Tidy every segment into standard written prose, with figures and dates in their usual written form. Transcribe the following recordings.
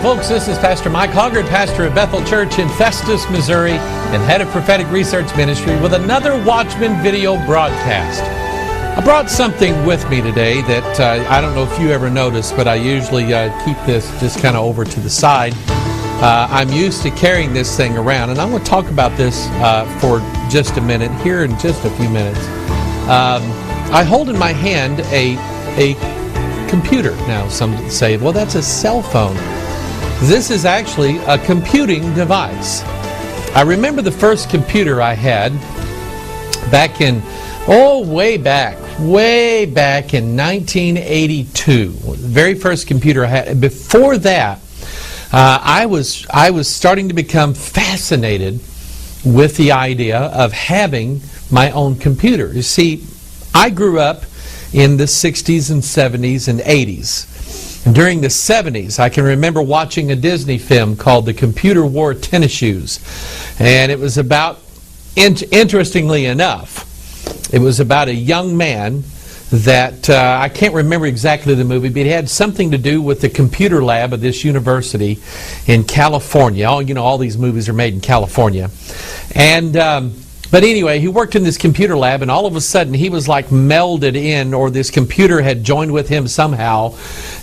folks, this is Pastor Mike Hoggard, pastor of Bethel Church in Festus, Missouri, and head of prophetic research ministry with another Watchman video broadcast. I brought something with me today that I don't know if you ever noticed, but I usually keep this just kind of over to the side. I'm used to carrying this thing around, and I'm going to talk about this for just a minute, here in just a few minutes. I hold in my hand a computer. Now, some say, well, that's a cell phone. This is actually a computing device. I remember the first computer I had back in, way back in 1982. The very first computer I had. Before that, I was starting to become fascinated with the idea of having my own computer. You see, I grew up in the 60s and 70s and 80s. And during the 70s, I can remember watching a Disney film called The Computer Wore Tennis Shoes. And it was about, interestingly enough, it was about a young man that, I can't remember exactly the movie, but it had something to do with the computer lab of this university in California. All these movies are made in California. And but anyway, he worked in this computer lab, and all of a sudden he was like melded in, or this computer had joined with him somehow,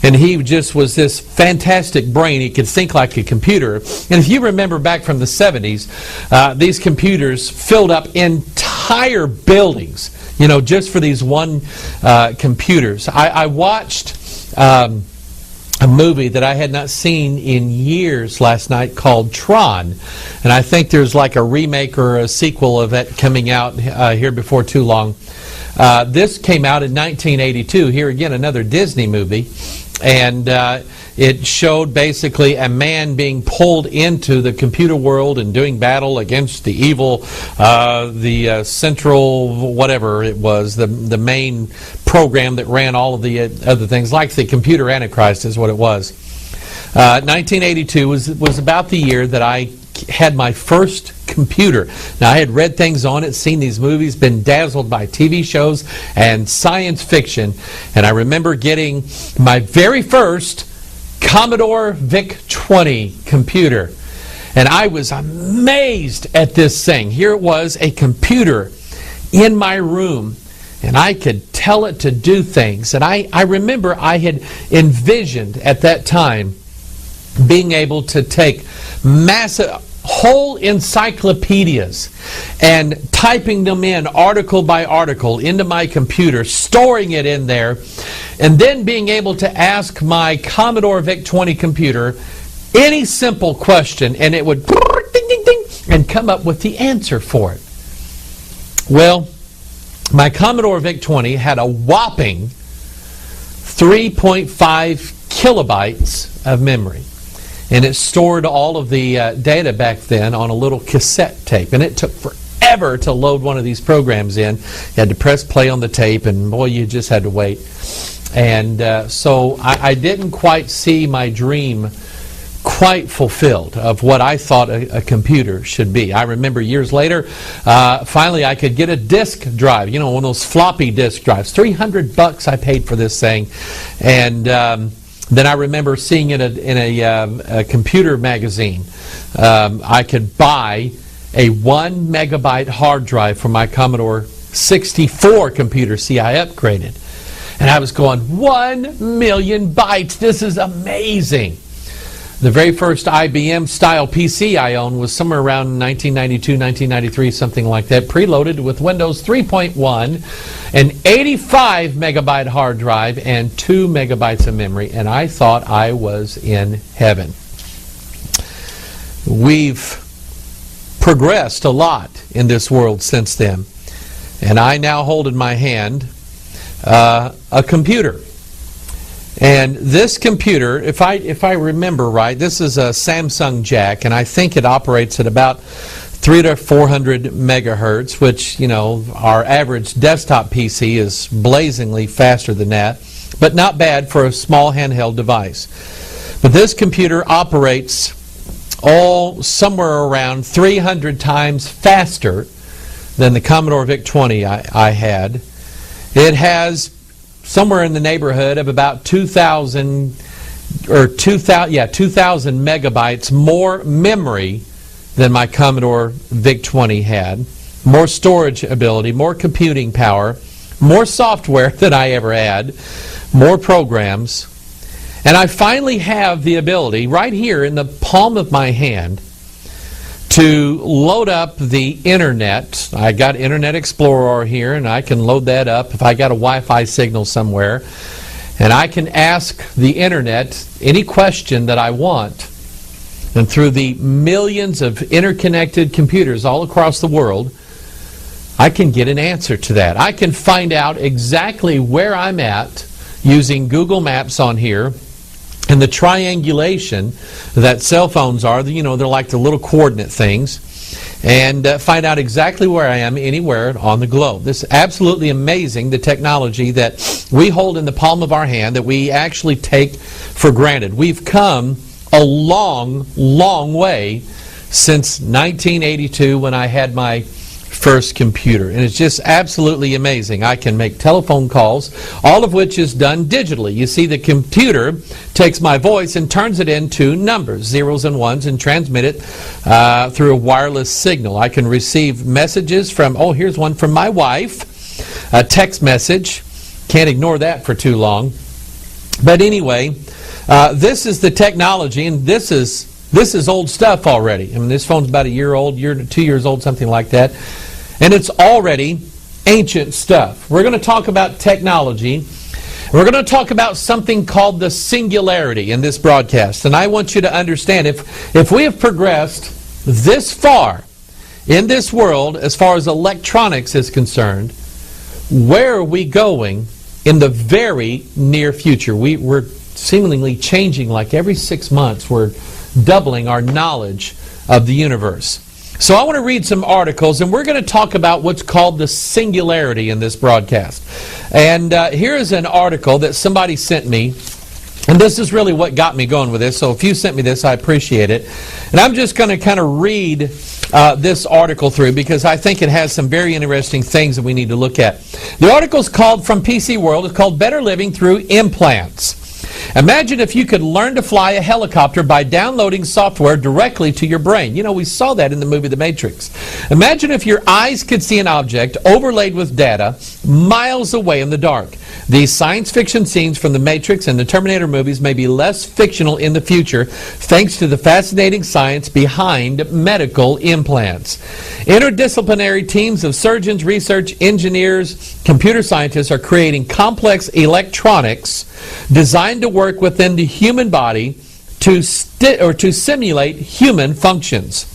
and he just was this fantastic brain. He could think like a computer. And if you remember back from the 70s, these computers filled up entire buildings, just for these one computers. I watched a movie that I had not seen in years last night called Tron, and I think there's like a remake or a sequel of it coming out here before too long. This came out in 1982. Here again, another Disney movie, and it showed basically a man being pulled into the computer world and doing battle against the evil, the central, whatever it was, the main program that ran all of the other things, like the computer Antichrist is what it was. 1982 was about the year that I had my first computer. Now, I had read things on it, seen these movies, been dazzled by TV shows and science fiction, and I remember getting my very first Commodore VIC-20 computer. And I was amazed at this thing. Here it was, a computer in my room, and I could tell it to do things. And I remember I had envisioned at that time being able to take massive whole encyclopedias and typing them in article by article into my computer, storing it in there, and then being able to ask my Commodore VIC-20 computer any simple question, and it would ding, ding, ding, and come up with the answer for it. Well, my Commodore VIC-20 had a whopping 3.5 kilobytes of memory. And it stored all of the data back then on a little cassette tape. And it took forever to load one of these programs in. You had to press play on the tape, and boy, you just had to wait. And so I didn't quite see my dream quite fulfilled of what I thought a computer should be. I remember years later, finally I could get a disk drive, one of those floppy disk drives. $300 I paid for this thing. And then I remember seeing it in a computer magazine. I could buy a 1 megabyte hard drive for my Commodore 64 computer. See, I upgraded. And I was going, 1 million bytes. This is amazing. The very first IBM style PC I owned was somewhere around 1992, 1993, something like that, preloaded with Windows 3.1, an 85 megabyte hard drive, and 2 megabytes of memory, and I thought I was in heaven. We've progressed a lot in this world since then, and I now hold in my hand a computer. And this computer, if I remember right, this is a Samsung jack, and I think it operates at about 300 to 400 megahertz, which, our average desktop PC is blazingly faster than that, but not bad for a small handheld device. But this computer operates somewhere around 300 times faster than the Commodore VIC-20 I had. It has somewhere in the neighborhood of about 2,000 or 2,000 megabytes more memory than my Commodore VIC-20 had, more storage ability, more computing power, more software than I ever had, more programs. And I finally have the ability right here in the palm of my hand to load up the internet. I got Internet Explorer here, and I can load that up if I got a Wi-Fi signal somewhere. And I can ask the internet any question that I want. And through the millions of interconnected computers all across the world, I can get an answer to that. I can find out exactly where I'm at using Google Maps on here. And the triangulation that cell phones are, they're like the little coordinate things, and find out exactly where I am anywhere on the globe. This is absolutely amazing, the technology that we hold in the palm of our hand that we actually take for granted. We've come a long, long way since 1982 when I had my first computer, and it's just absolutely amazing. I can make telephone calls, all of which is done digitally. You see, the computer takes my voice and turns it into numbers, zeros and ones, and transmit it through a wireless signal. I can receive messages from, here's one from my wife, a text message. Can't ignore that for too long. But anyway, this is the technology, and this is old stuff already. I mean, this phone's about a year old, 2 years old, something like that. And it's already ancient stuff. We're going to talk about technology. We're going to talk about something called the singularity in this broadcast. And I want you to understand, if we have progressed this far in this world as far as electronics is concerned, where are we going in the very near future? We're seemingly changing like every 6 months. We're doubling our knowledge of the universe. So I want to read some articles, and we're going to talk about what's called the singularity in this broadcast. And here is an article that somebody sent me, and this is really what got me going with this. So if you sent me this, I appreciate it. And I'm just going to kind of read this article through because I think it has some very interesting things that we need to look at. The article's called, from PC World, it's called Better Living Through Implants. Imagine if you could learn to fly a helicopter by downloading software directly to your brain. We saw that in the movie The Matrix. Imagine if your eyes could see an object overlaid with data miles away in the dark. These science fiction scenes from The Matrix and the Terminator movies may be less fictional in the future thanks to the fascinating science behind medical implants. Interdisciplinary teams of surgeons, research engineers, computer scientists are creating complex electronics designed to work within the human body to simulate human functions.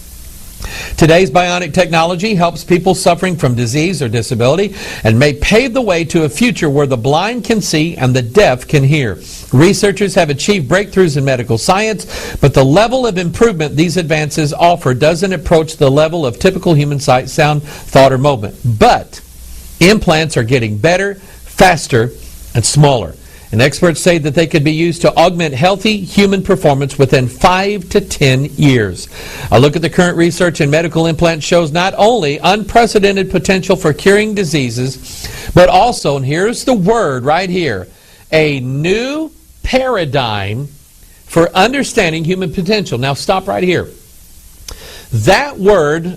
Today's bionic technology helps people suffering from disease or disability and may pave the way to a future where the blind can see and the deaf can hear. Researchers have achieved breakthroughs in medical science, but the level of improvement these advances offer doesn't approach the level of typical human sight, sound, thought, or movement. But implants are getting better, faster, and smaller. And experts say that they could be used to augment healthy human performance within 5 to 10 years. A look at the current research in medical implants shows not only unprecedented potential for curing diseases, but also, and here's the word right here, a new paradigm for understanding human potential. Now stop right here. That word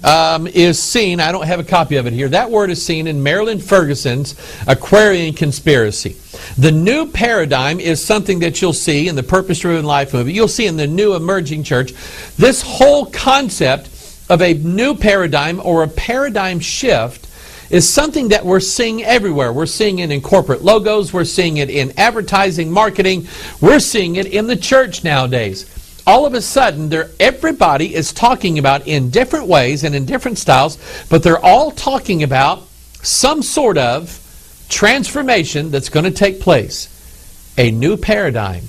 is seen, I don't have a copy of it here, that word is seen in Marilyn Ferguson's Aquarian Conspiracy. The new paradigm is something that you'll see in the Purpose-Driven Life movie. You'll see in the New Emerging Church. This whole concept of a new paradigm or a paradigm shift is something that we're seeing everywhere. We're seeing it in corporate logos. We're seeing it in advertising, marketing. We're seeing it in the church nowadays. All of a sudden, everybody is talking about in different ways and in different styles, but they're all talking about some sort of transformation that's going to take place. A new paradigm,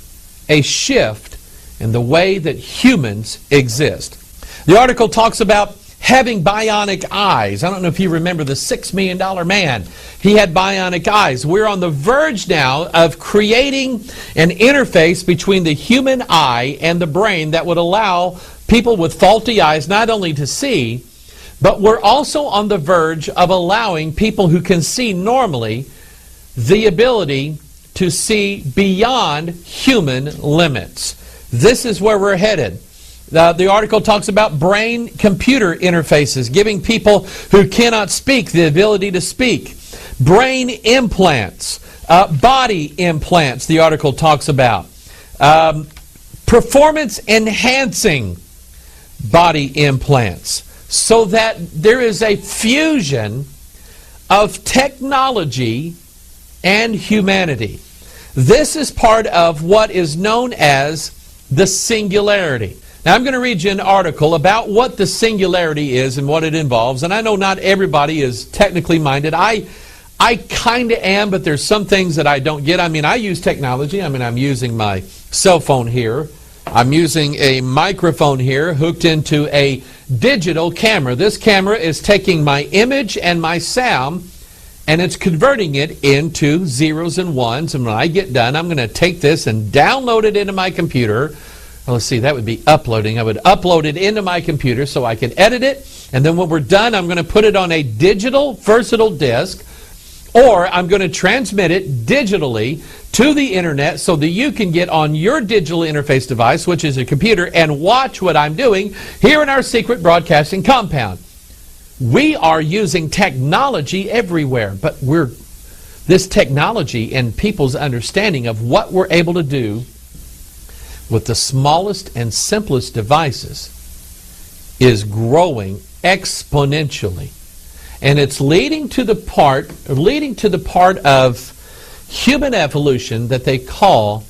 a shift in the way that humans exist. The article talks about having bionic eyes. I don't know if you remember the $6 million man. He had bionic eyes. We're on the verge now of creating an interface between the human eye and the brain that would allow people with faulty eyes not only to see, but we're also on the verge of allowing people who can see normally the ability to see beyond human limits. This is where we're headed. The article talks about brain-computer interfaces, giving people who cannot speak the ability to speak. Brain implants, body implants, the article talks about. Performance-enhancing body implants, so that there is a fusion of technology and humanity. This is part of what is known as the Singularity. Now, I'm going to read you an article about what the Singularity is and what it involves. And I know not everybody is technically minded. I kind of am, but there's some things that I don't get. I mean, I use technology. I mean, I'm using my cell phone here. I'm using a microphone here hooked into a digital camera. This camera is taking my image and my sound, and it's converting it into zeros and ones. And when I get done, I'm going to take this and download it into my computer. Well, let's see, that would be uploading. I would upload it into my computer so I can edit it. And then when we're done, I'm going to put it on a digital versatile disk, or I'm going to transmit it digitally to the internet so that you can get on your digital interface device, which is a computer, and watch what I'm doing here in our secret broadcasting compound. We are using technology everywhere, but this technology and people's understanding of what we're able to do with the smallest and simplest devices is growing exponentially. And it's leading to the part of human evolution that they call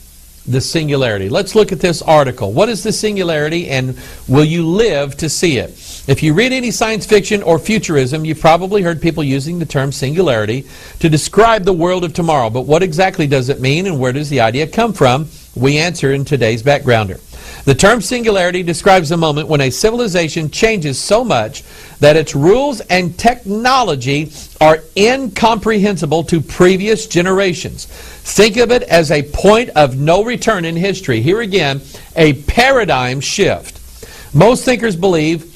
the Singularity. Let's look at this article. What is the Singularity, and will you live to see it? If you read any science fiction or futurism, you've probably heard people using the term singularity to describe the world of tomorrow. But what exactly does it mean, and where does the idea come from? We answer in today's Backgrounder. The term singularity describes a moment when a civilization changes so much that its rules and technology are incomprehensible to previous generations. Think of it as a point of no return in history. Here again, a paradigm shift. Most thinkers believe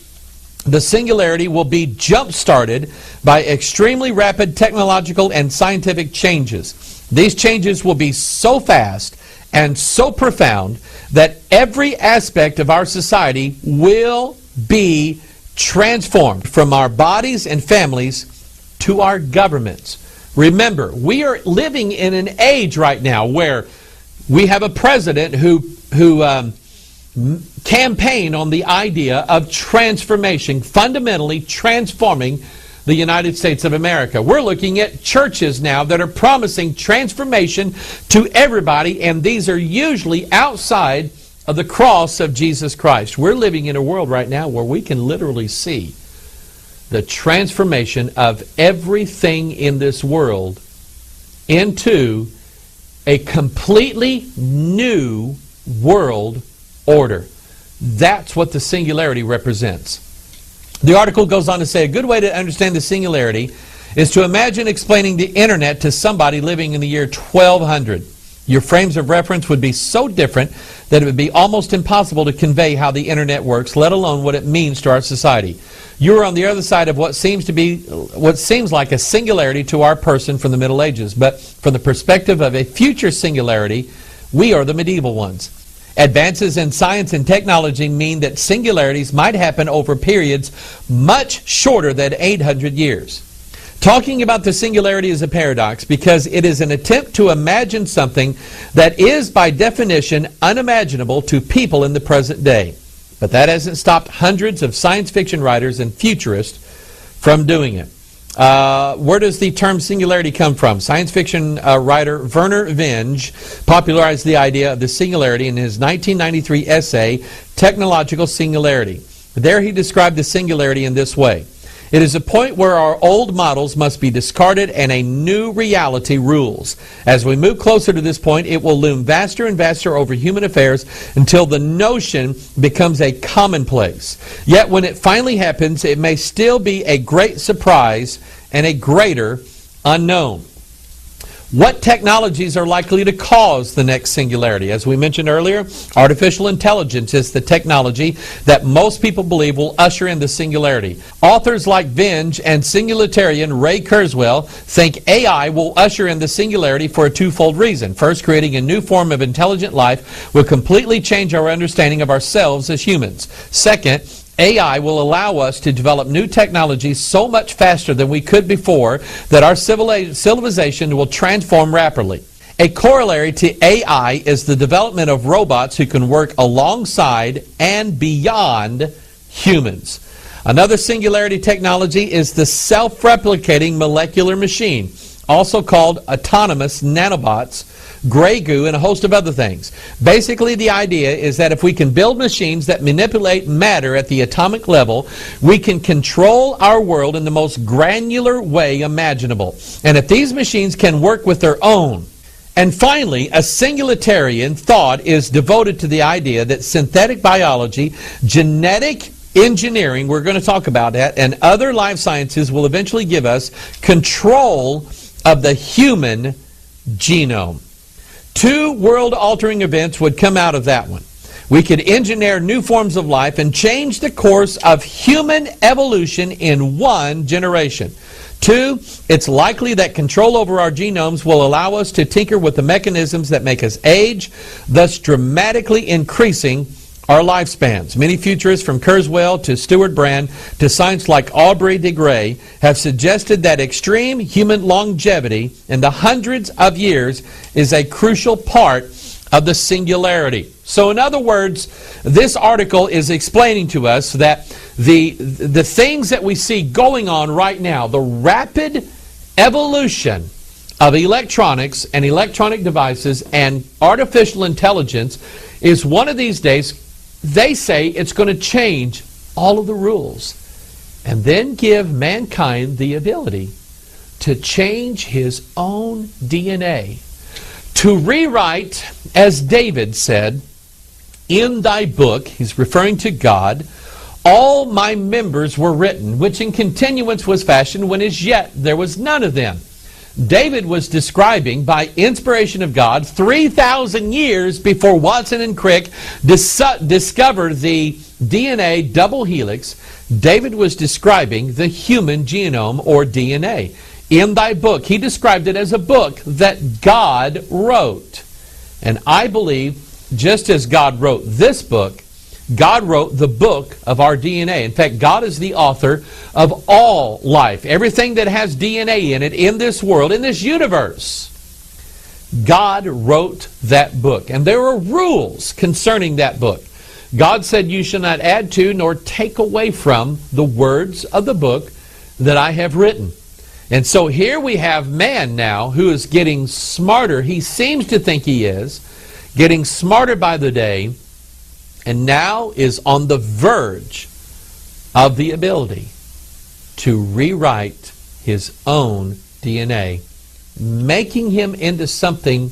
the singularity will be jump-started by extremely rapid technological and scientific changes. These changes will be so fast and so profound that every aspect of our society will be transformed, from our bodies and families to our governments. Remember, we are living in an age right now where we have a president who campaigned on the idea of transformation, fundamentally transforming the United States of America. We're looking at churches now that are promising transformation to everybody, and these are usually outside of the cross of Jesus Christ. We're living in a world right now where we can literally see the transformation of everything in this world into a completely new world order. That's what the singularity represents. The article goes on to say a good way to understand the singularity is to imagine explaining the internet to somebody living in the year 1200. Your frames of reference would be so different that it would be almost impossible to convey how the internet works, let alone what it means to our society. You are on the other side of what seems like a singularity to our person from the Middle Ages, but from the perspective of a future singularity, we are the medieval ones. Advances in science and technology mean that singularities might happen over periods much shorter than 800 years. Talking about the singularity is a paradox because it is an attempt to imagine something that is by definition unimaginable to people in the present day. But that hasn't stopped hundreds of science fiction writers and futurists from doing it. Where does the term singularity come from? Science fiction writer Werner Vinge popularized the idea of the singularity in his 1993 essay, Technological Singularity. There he described the singularity in this way. It is a point where our old models must be discarded and a new reality rules. As we move closer to this point, it will loom vaster and vaster over human affairs until the notion becomes a commonplace. Yet when it finally happens, it may still be a great surprise and a greater unknown. What technologies are likely to cause the next singularity? As we mentioned earlier, artificial intelligence is the technology that most people believe will usher in the singularity. Authors like Vinge and Singularitarian Ray Kurzweil think AI will usher in the singularity for a twofold reason. First, creating a new form of intelligent life will completely change our understanding of ourselves as humans. Second, AI will allow us to develop new technologies so much faster than we could before that our civilization will transform rapidly. A corollary to AI is the development of robots who can work alongside and beyond humans. Another singularity technology is the self-replicating molecular machine, also called autonomous nanobots, gray goo, and a host of other things. Basically, the idea is that if we can build machines that manipulate matter at the atomic level, we can control our world in the most granular way imaginable. And if these machines can work with their own. And finally, a singularitarian thought is devoted to the idea that synthetic biology, genetic engineering, we're going to talk about that, and other life sciences will eventually give us control of the human genome. Two world-altering events would come out of that one. We could engineer new forms of life and change the course of human evolution in one generation. Two, it's likely that control over our genomes will allow us to tinker with the mechanisms that make us age, thus dramatically increasing our lifespans. Many futurists, from Kurzweil to Stuart Brand to science like Aubrey de Grey, have suggested that extreme human longevity in the hundreds of years is a crucial part of the singularity. So in other words, this article is explaining to us that the things that we see going on right now, the rapid evolution of electronics and electronic devices and artificial intelligence, is one of these days, they say it's going to change all of the rules and then give mankind the ability to change his own DNA, to rewrite, as David said, in thy book, he's referring to God, all my members were written, which in continuance was fashioned when as yet there was none of them. David was describing, by inspiration of God, 3,000 years before Watson and Crick discovered the DNA double helix. David was describing the human genome, or DNA. In thy book, he described it as a book that God wrote. And I believe, just as God wrote this book, God wrote the book of our DNA. In fact, God is the author of all life. Everything that has DNA in it in this world, in this universe, God wrote that book. And there are rules concerning that book. God said, you shall not add to nor take away from the words of the book that I have written. And so here we have man now who is getting smarter. He seems to think he is getting smarter by the day, and now is on the verge of the ability to rewrite his own DNA, making him into something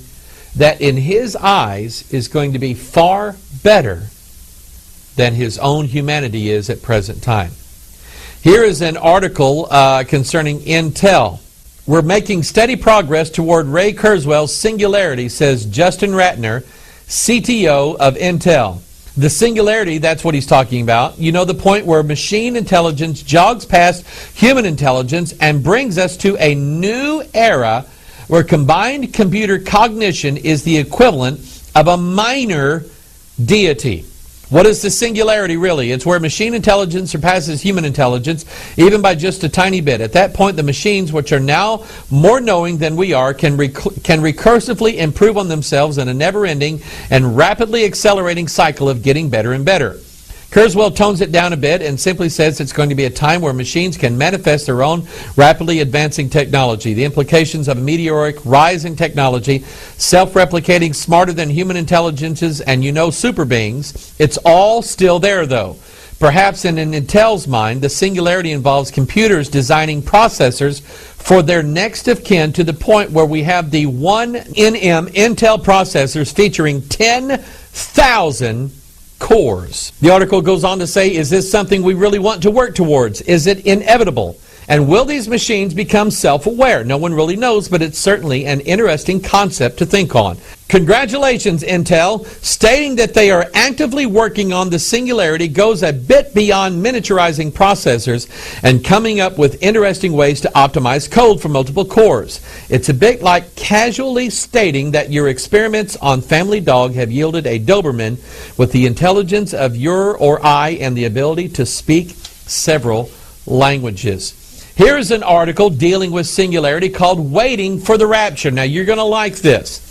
that in his eyes is going to be far better than his own humanity is at present time. Here is an article concerning Intel. We're making steady progress toward Ray Kurzweil's singularity, says Justin Ratner, CTO of Intel. The singularity, that's what he's talking about. You know, the point where machine intelligence jogs past human intelligence and brings us to a new era where combined computer cognition is the equivalent of a minor deity. What is the singularity really? It's where machine intelligence surpasses human intelligence, even by just a tiny bit. At that point, the machines, which are now more knowing than we are, can recursively improve on themselves in a never-ending and rapidly accelerating cycle of getting better and better. Kurzweil tones it down a bit and simply says it's going to be a time where machines can manifest their own rapidly advancing technology. The implications of a meteoric rise in technology, self-replicating, smarter than human intelligences, and super beings, it's all still there though. Perhaps in Intel's mind, the singularity involves computers designing processors for their next of kin to the point where we have the 1NM Intel processors featuring 10,000 cores. The article goes on to say, is this something we really want to work towards? Is it inevitable? And will these machines become self-aware? No one really knows, but it's certainly an interesting concept to think on. Congratulations, Intel. Stating that they are actively working on the Singularity goes a bit beyond miniaturizing processors and coming up with interesting ways to optimize code for multiple cores. It's a bit like casually stating that your experiments on Family Dog have yielded a Doberman with the intelligence of your or I and the ability to speak several languages. Here's an article dealing with Singularity called Waiting for the Rapture. Now, you're going to like this.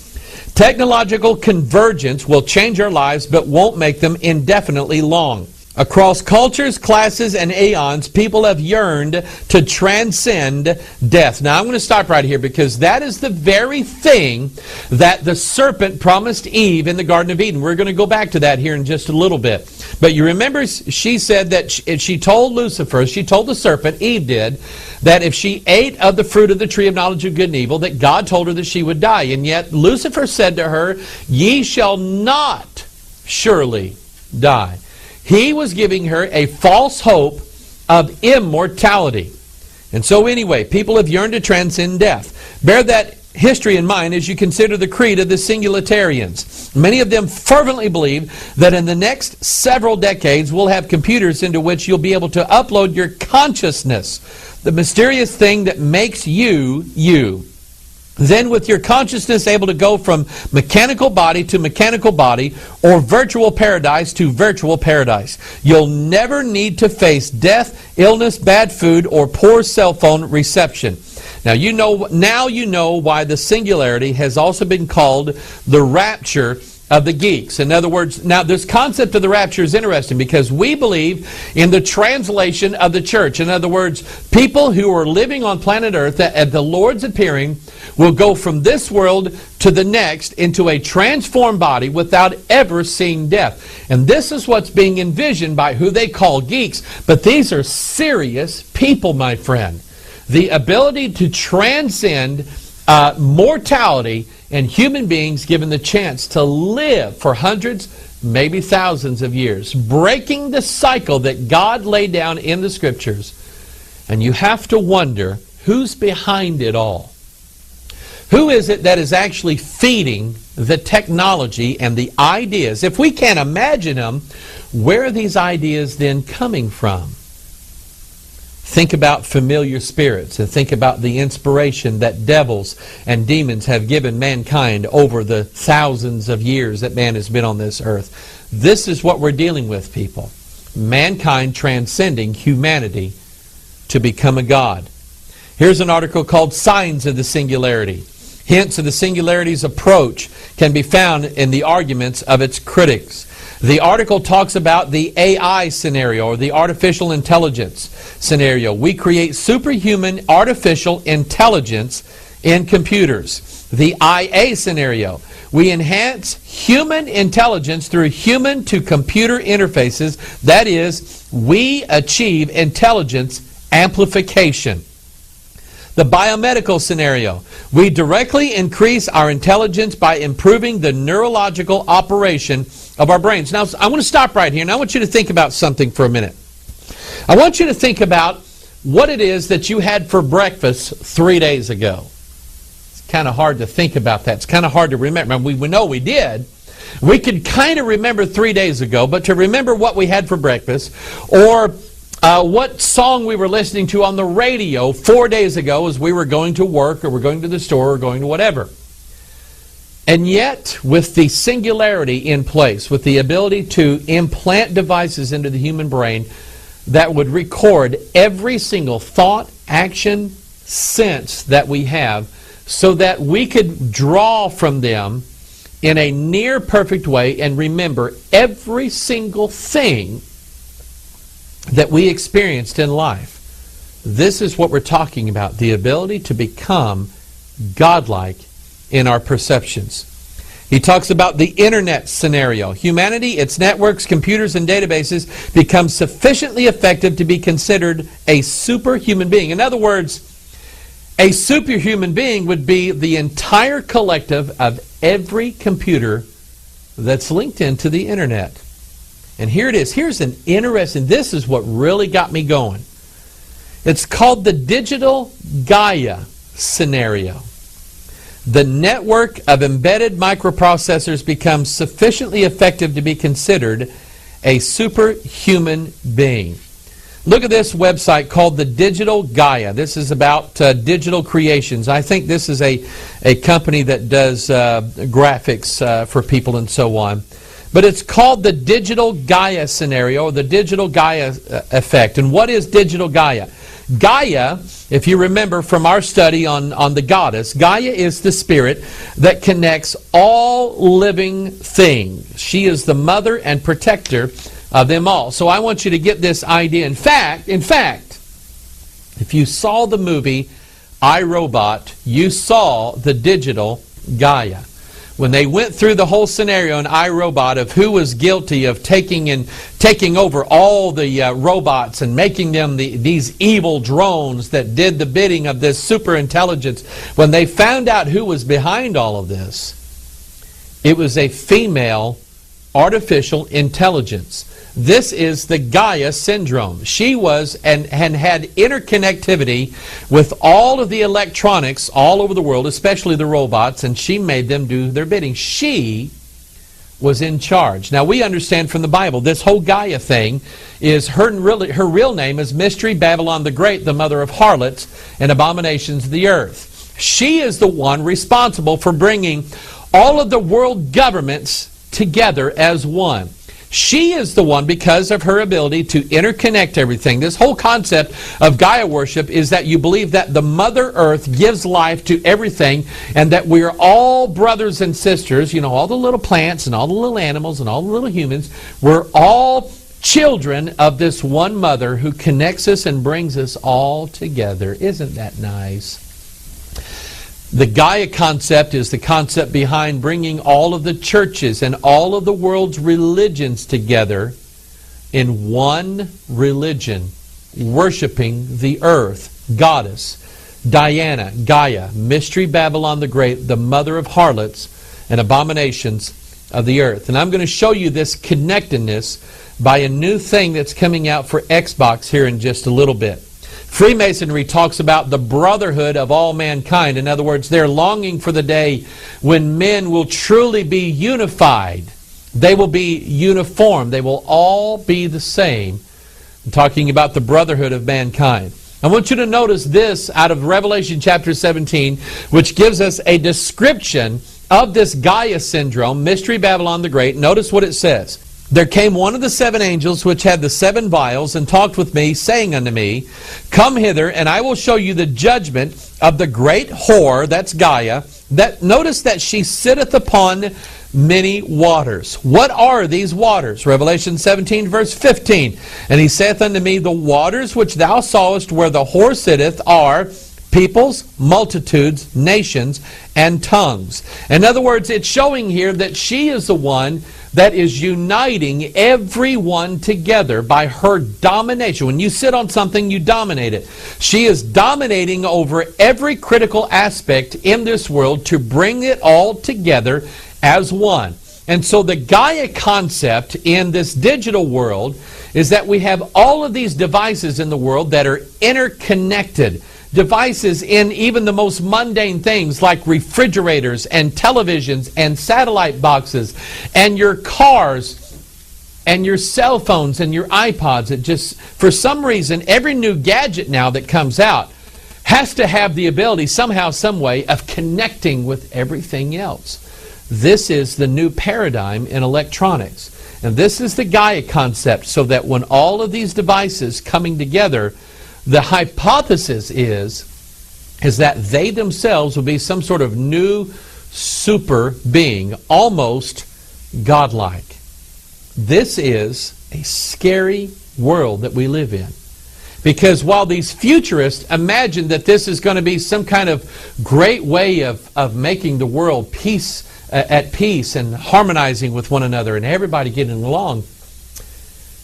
Technological convergence will change our lives but won't make them indefinitely long. Across cultures, classes, and aeons, people have yearned to transcend death. Now, I'm going to stop right here because that is the very thing that the serpent promised Eve in the Garden of Eden. We're going to go back to that here in just a little bit. But you remember she said that she told Lucifer, she told the serpent, Eve did, that if she ate of the fruit of the tree of knowledge of good and evil, that God told her that she would die. And yet Lucifer said to her, ye shall not surely die. He was giving her a false hope of immortality. And so anyway, people have yearned to transcend death. Bear that history in mind as you consider the creed of the Singularitarians. Many of them fervently believe that in the next several decades we'll have computers into which you'll be able to upload your consciousness, the mysterious thing that makes you, you. Then with your consciousness able to go from mechanical body to mechanical body or virtual paradise to virtual paradise. You'll never need to face death, illness, bad food, or poor cell phone reception. Now you know why the Singularity has also been called the rapture of the geeks. In other words, now this concept of the rapture is interesting because we believe in the translation of the church. In other words, people who are living on planet Earth at the Lord's appearing will go from this world to the next into a transformed body without ever seeing death. And this is what's being envisioned by who they call geeks. But these are serious people, my friend. The ability to transcend mortality and human beings given the chance to live for hundreds, maybe thousands of years, breaking the cycle that God laid down in the Scriptures. And you have to wonder, who's behind it all? Who is it that is actually feeding the technology and the ideas? If we can't imagine them, where are these ideas then coming from? Think about familiar spirits and think about the inspiration that devils and demons have given mankind over the thousands of years that man has been on this earth. This is what we're dealing with, people. Mankind transcending humanity to become a God. Here's an article called Signs of the Singularity. Hints of the Singularity's approach can be found in the arguments of its critics. The article talks about the AI scenario, or the artificial intelligence scenario. We create superhuman artificial intelligence in computers. The IA scenario. We enhance human intelligence through human-to-computer interfaces. That is, we achieve intelligence amplification. The biomedical scenario. We directly increase our intelligence by improving the neurological operation of our brains. Now, I want to stop right here, and I want you to think about something for a minute. I want you to think about what it is that you had for breakfast 3 days ago. It's kind of hard to think about that. It's kind of hard to remember. We know we did. We could kind of remember 3 days ago, but to remember what we had for breakfast, or what song we were listening to on the radio 4 days ago as we were going to work or we're going to the store or going to whatever. And yet, with the Singularity in place, with the ability to implant devices into the human brain that would record every single thought, action, sense that we have, so that we could draw from them in a near perfect way and remember every single thing that we experienced in life. This is what we're talking about, the ability to become godlike in our perceptions. He talks about the internet scenario. Humanity, its networks, computers, and databases become sufficiently effective to be considered a superhuman being. In other words, a superhuman being would be the entire collective of every computer that's linked into the internet. And here it is. Here's an interesting, this is what really got me going. It's called the digital Gaia scenario. The network of embedded microprocessors becomes sufficiently effective to be considered a superhuman being. Look at this website called the Digital Gaia. This is about digital creations. I think this is a company that does graphics for people and so on. But it's called the Digital Gaia scenario, or the Digital Gaia effect. And what is Digital Gaia? Gaia, if you remember from our study on the goddess, Gaia is the spirit that connects all living things. She is the mother and protector of them all. So I want you to get this idea. In fact, if you saw the movie I, Robot, you saw the digital Gaia. When they went through the whole scenario in I, Robot of who was guilty of taking over all the robots and making them these evil drones that did the bidding of this super intelligence, when they found out who was behind all of this, it was a female artificial intelligence. This is the Gaia syndrome. She was and had interconnectivity with all of the electronics all over the world, especially the robots, and she made them do their bidding. She was in charge. Now we understand from the Bible, this whole Gaia thing is her real name is Mystery Babylon the Great, the mother of harlots and abominations of the earth. She is the one responsible for bringing all of the world governments together as one. She is the one, because of her ability to interconnect everything. This whole concept of Gaia worship is that you believe that the Mother Earth gives life to everything, and that we are all brothers and sisters. You know, all the little plants and all the little animals and all the little humans. We're all children of this one mother who connects us and brings us all together. Isn't that nice? The Gaia concept is the concept behind bringing all of the churches and all of the world's religions together in one religion, worshiping the earth goddess, Diana, Gaia, Mystery Babylon the Great, the mother of harlots and abominations of the earth. And I'm going to show you this connectedness by a new thing that's coming out for Xbox here in just a little bit. Freemasonry talks about the brotherhood of all mankind. In other words, they're longing for the day when men will truly be unified. They will be uniform. They will all be the same. I'm talking about the brotherhood of mankind. I want you to notice this out of Revelation chapter 17, which gives us a description of this Gaia syndrome, Mystery Babylon the Great. Notice what it says. There came one of the seven angels which had the seven vials, and talked with me, saying unto me, Come hither, and I will show you the judgment of the great whore, that's Gaia. Notice that she sitteth upon many waters. What are these waters? Revelation 17 verse 15. And he saith unto me, The waters which thou sawest where the whore sitteth are peoples, multitudes, nations, and tongues. In other words, it's showing here that she is the one that is uniting everyone together by her domination. When you sit on something, you dominate it. She is dominating over every critical aspect in this world to bring it all together as one. And so the Gaia concept in this digital world is that we have all of these devices in the world that are interconnected. Devices in even the most mundane things like refrigerators and televisions and satellite boxes and your cars and your cell phones and your iPods. It just, for some reason, every new gadget now that comes out has to have the ability somehow, some way of connecting with everything else. This is the new paradigm in electronics. And this is the Gaia concept, so that when all of these devices coming together, the hypothesis is that they themselves will be some sort of new super being, almost godlike. This is a scary world that we live in. Because while these futurists imagine that this is going to be some kind of great way of making the world at peace and harmonizing with one another and everybody getting along,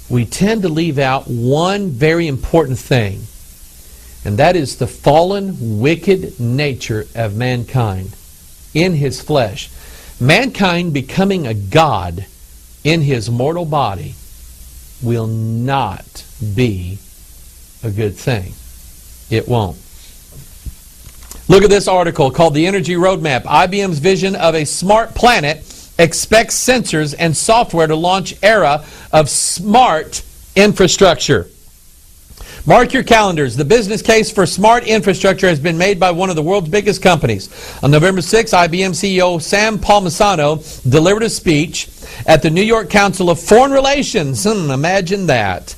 we tend to leave out one very important thing. And that is the fallen, wicked nature of mankind in his flesh. Mankind becoming a god in his mortal body will not be a good thing. It won't. Look at this article called The Energy Roadmap. IBM's vision of a smart planet expects sensors and software to launch era of smart infrastructure. Mark your calendars. The business case for smart infrastructure has been made by one of the world's biggest companies. On November 6, IBM CEO Sam Palmisano delivered a speech at the New York Council of Foreign Relations. Imagine that.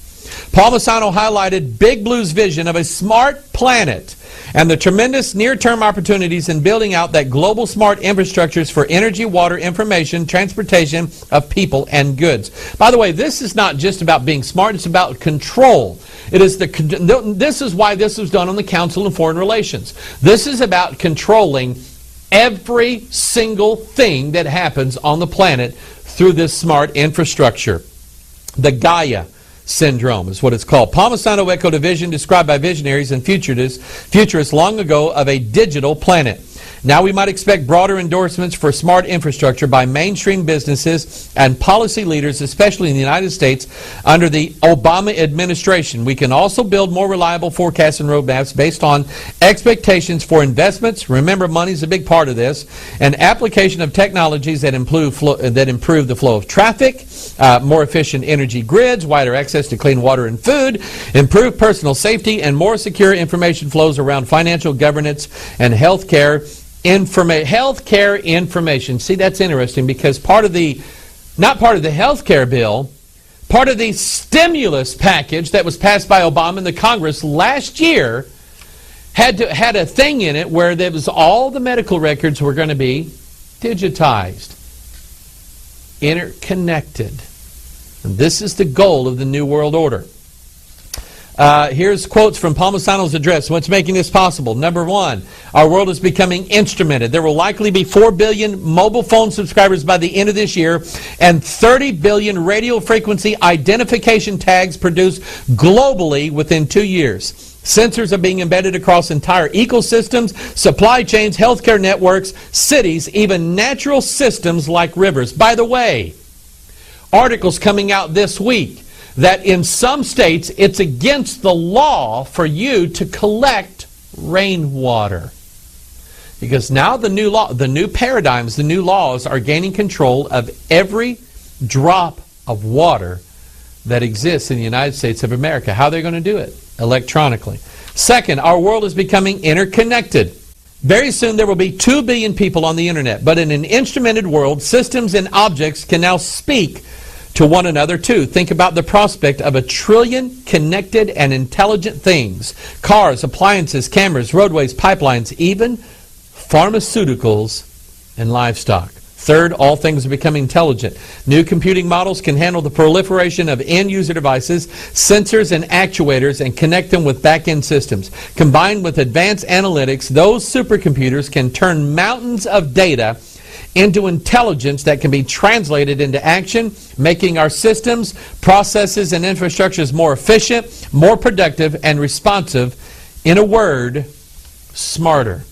Palmisano highlighted Big Blue's vision of a smart planet and the tremendous near-term opportunities in building out that global smart infrastructures for energy, water, information, transportation of people and goods. By the way, this is not just about being smart, it's about control. This is why this was done on the Council of Foreign Relations. This is about controlling every single thing that happens on the planet through this smart infrastructure. The Gaia syndrome is what it's called. Palmisano echoed a vision described by visionaries and futurists long ago of a digital planet. Now we might expect broader endorsements for smart infrastructure by mainstream businesses and policy leaders, especially in the United States, under the Obama administration. We can also build more reliable forecasts and roadmaps based on expectations for investments. Remember, money is a big part of this. And application of technologies that improve the flow of traffic, more efficient energy grids, wider access to clean water and food, improved personal safety, and more secure information flows around financial governance and healthcare information. See, that's interesting because not part of the healthcare bill, part of the stimulus package that was passed by Obama and the Congress last year had a thing in it where there was all the medical records were going to be digitized, interconnected. And this is the goal of the New World Order. Here's quotes from Palmisano's address. What's making this possible? Number one, our world is becoming instrumented. There will likely be 4 billion mobile phone subscribers by the end of this year and 30 billion radio frequency identification tags produced globally within 2 years. Sensors are being embedded across entire ecosystems, supply chains, healthcare networks, cities, even natural systems like rivers. By the way, articles coming out this week that in some states it's against the law for you to collect rainwater. Because now the new law, the new paradigms, the new laws are gaining control of every drop of water that exists in the United States of America. How are they going to do it? Electronically. Second, our world is becoming interconnected. Very soon there will be 2 billion people on the internet, but in an instrumented world, systems and objects can now speak to one another too. Think about the prospect of 1 trillion connected and intelligent things. Cars, appliances, cameras, roadways, pipelines, even pharmaceuticals and livestock. Third, all things are becoming intelligent. New computing models can handle the proliferation of end-user devices, sensors and actuators, and connect them with back-end systems. Combined with advanced analytics, those supercomputers can turn mountains of data into intelligence that can be translated into action, making our systems, processes, and infrastructures more efficient, more productive, and responsive. In a word, smarter.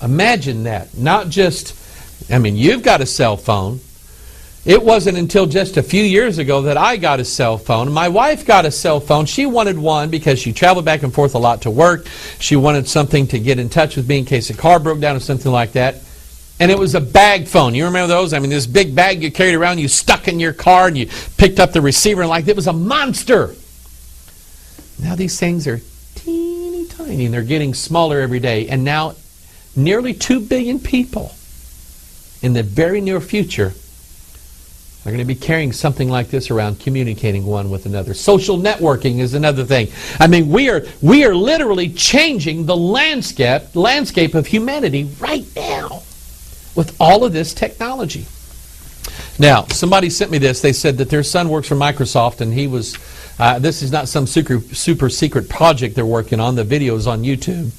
Imagine that. Not just, you've got a cell phone. It wasn't until just a few years ago that I got a cell phone. My wife got a cell phone. She wanted one because she traveled back and forth a lot to work. She wanted something to get in touch with me in case a car broke down or something like that. And it was a bag phone. You remember those? This big bag you carried around, you stuck in your car, and you picked up the receiver, and it was a monster. Now these things are teeny tiny, and they're getting smaller every day. And now nearly 2 billion people in the very near future are going to be carrying something like this around, communicating one with another. Social networking is another thing. We are literally changing the landscape of humanity right now with all of this technology. Now, somebody sent me this. They said that their son works for Microsoft, and he was, this is not some super secret project they're working on. The video is on YouTube.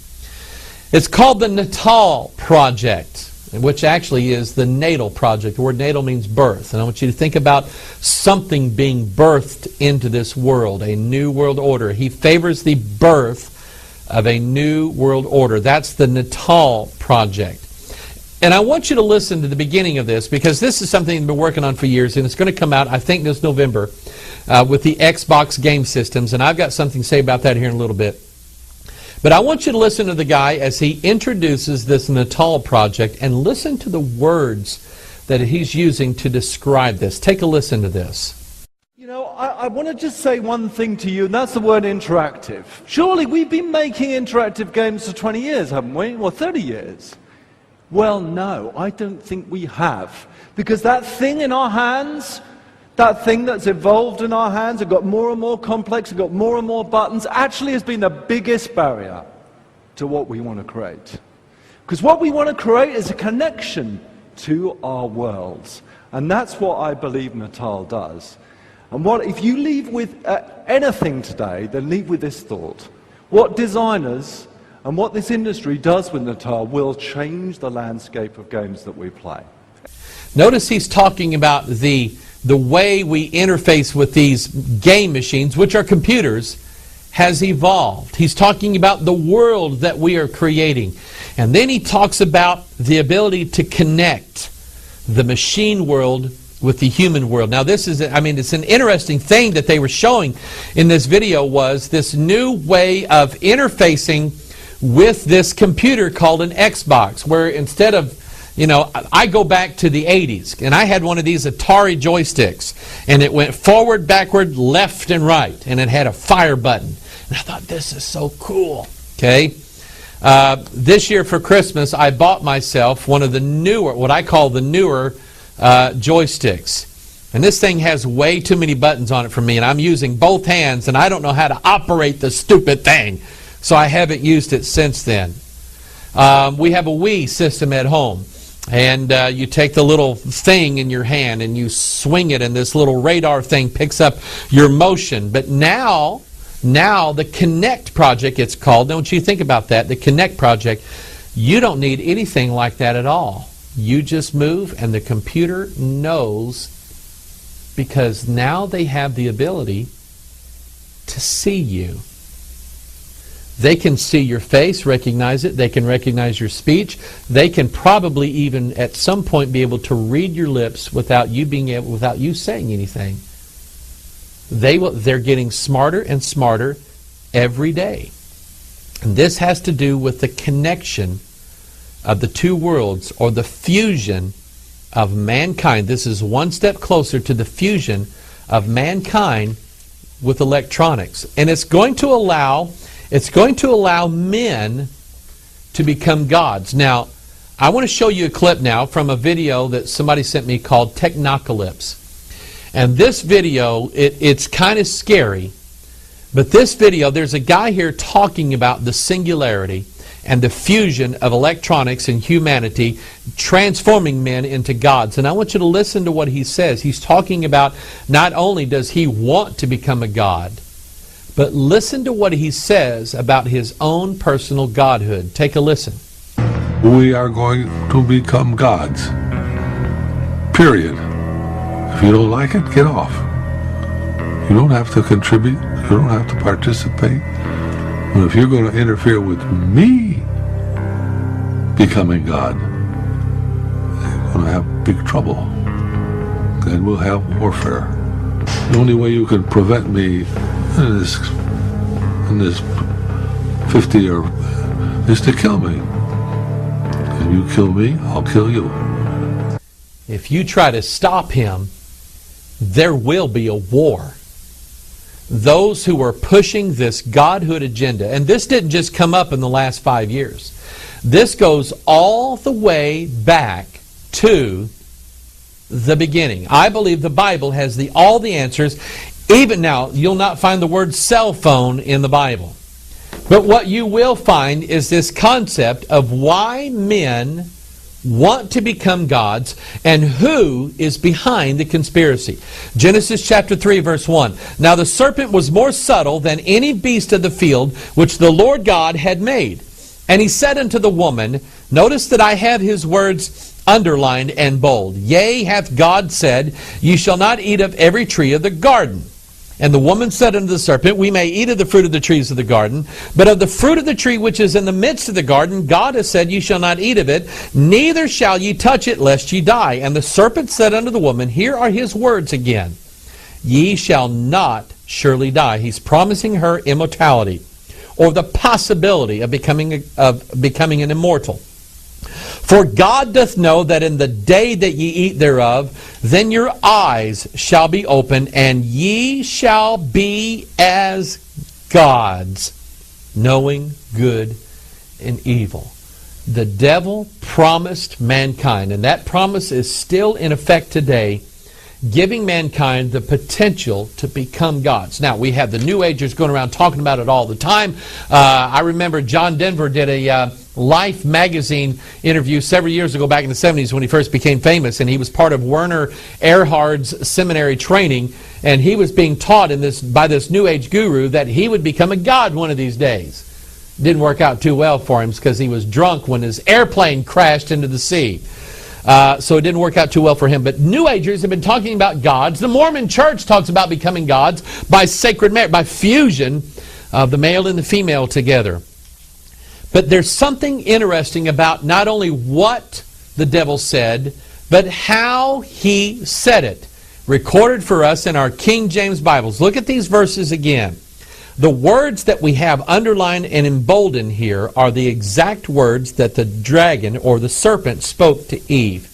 It's called the Natal Project, which actually is the natal project. The word natal means birth. And I want you to think about something being birthed into this world, a new world order. He favors the birth of a new world order. That's the Natal Project. And I want you to listen to the beginning of this, because this is something I've been working on for years, and it's going to come out, I think, this November with the Xbox game systems. And I've got something to say about that here in a little bit. But I want you to listen to the guy as he introduces this Natal project, and listen to the words that he's using to describe this. Take a listen to this. You know, I want to just say one thing to you, and that's the word interactive. Surely we've been making interactive games for 20 years, haven't we? Or 30 years? Well, no, I don't think we have. Because that thing in our hands, that thing that's evolved in our hands, it got more and more complex, it got more and more buttons, actually has been the biggest barrier to what we want to create. Because what we want to create is a connection to our worlds. And that's what I believe Natal does. And if you leave with anything today, then leave with this thought. What designers and what this industry does with Natal will change the landscape of games that we play. Notice he's talking about the way we interface with these game machines, which are computers, has evolved. He's talking about the world that we are creating. And then he talks about the ability to connect the machine world with the human world. Now this is, it's an interesting thing that they were showing in this video, was this new way of interfacing with this computer called an Xbox, where instead of, I go back to the 80s, and I had one of these Atari joysticks, and it went forward, backward, left, and right, and it had a fire button. And I thought, this is so cool. Okay? This year for Christmas, I bought myself one of the newer, what I call the newer joysticks. And this thing has way too many buttons on it for me, and I'm using both hands, and I don't know how to operate the stupid thing. So I haven't used it since then. We have a Wii system at home. And you take the little thing in your hand and you swing it, and this little radar thing picks up your motion. But now the Connect project, it's called. Don't you think about that? The Connect project, you don't need anything like that at all. You just move and the computer knows, because now they have the ability to see you. They can see your face, recognize it. They can recognize your speech. They can probably even at some point be able to read your lips without you saying anything. They're getting smarter and smarter every day. And this has to do with the connection of the two worlds, or the fusion of mankind. This is one step closer to the fusion of mankind with electronics. And it's going to allow men to become gods. Now, I want to show you a clip now from a video that somebody sent me called Technocalypse. And this video, it's kind of scary, but this video, there's a guy here talking about the singularity and the fusion of electronics and humanity, transforming men into gods. And I want you to listen to what he says. He's talking about not only does he want to become a god, but listen to what he says about his own personal godhood. Take a listen. We are going to become gods. Period. If you don't like it, get off. You don't have to contribute. You don't have to participate. And if you're going to interfere with me becoming God, you're going to have big trouble. Then we'll have warfare. The only way you can prevent me in this 50 year is to kill me. If you kill me, I'll kill you. If you try to stop him, there will be a war. Those who are pushing this godhood agenda, and this didn't just come up in the last 5 years. This goes all the way back to the beginning. I believe the Bible has all the answers. Even now, you'll not find the word cell phone in the Bible. But what you will find is this concept of why men want to become gods and who is behind the conspiracy. Genesis chapter 3 verse 1. Now the serpent was more subtle than any beast of the field which the Lord God had made. And he said unto the woman, notice that I have his words underlined and bold. Yea, hath God said, ye shall not eat of every tree of the garden. And the woman said unto the serpent, we may eat of the fruit of the trees of the garden, but of the fruit of the tree which is in the midst of the garden, God has said, ye shall not eat of it, neither shall ye touch it, lest ye die. And the serpent said unto the woman, here are his words again, ye shall not surely die. He's promising her immortality. or the possibility of becoming an immortal. For God doth know that in the day that ye eat thereof, then your eyes shall be opened, and ye shall be as gods, knowing good and evil. The devil promised mankind, and that promise is still in effect today, giving mankind the potential to become gods. Now, we have the New Agers going around talking about it all the time. I remember John Denver did a Life magazine interview several years ago back in the 70s when he first became famous, and he was part of Werner Erhard's seminary training, and he was being taught by this New Age guru that he would become a god one of these days. Didn't work out too well for him because he was drunk when his airplane crashed into the sea. So it didn't work out too well for him. But New Agers have been talking about gods. The Mormon Church talks about becoming gods by sacred marriage, by fusion of the male and the female together. But there's something interesting about not only what the devil said, but how he said it. Recorded for us in our King James Bibles. Look at these verses again. The words that we have underlined and emboldened here are the exact words that the dragon or the serpent spoke to Eve.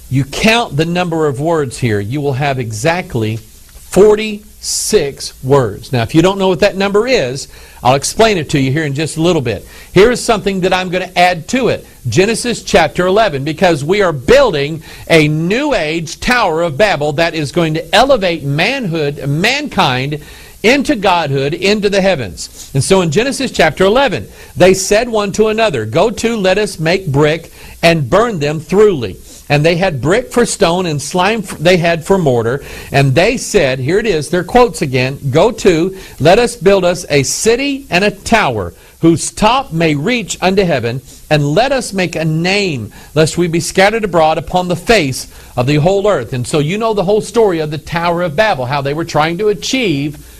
You count the number of words here, you will have exactly 46 words. Now, if you don't know what that number is, I'll explain it to you here in just a little bit. Here is something that I'm going to add to it. Genesis chapter 11, because we are building a New Age Tower of Babel that is going to elevate mankind into godhood, into the heavens. And so in Genesis chapter 11, they said one to another, Go to, let us make brick, and burn them thoroughly. And they had brick for stone, and slime they had for mortar. And they said, here it is, their quotes again, Go to, let us build us a city and a tower, whose top may reach unto heaven, and let us make a name, lest we be scattered abroad upon the face of the whole earth. And so you know the whole story of the Tower of Babel, how they were trying to achieve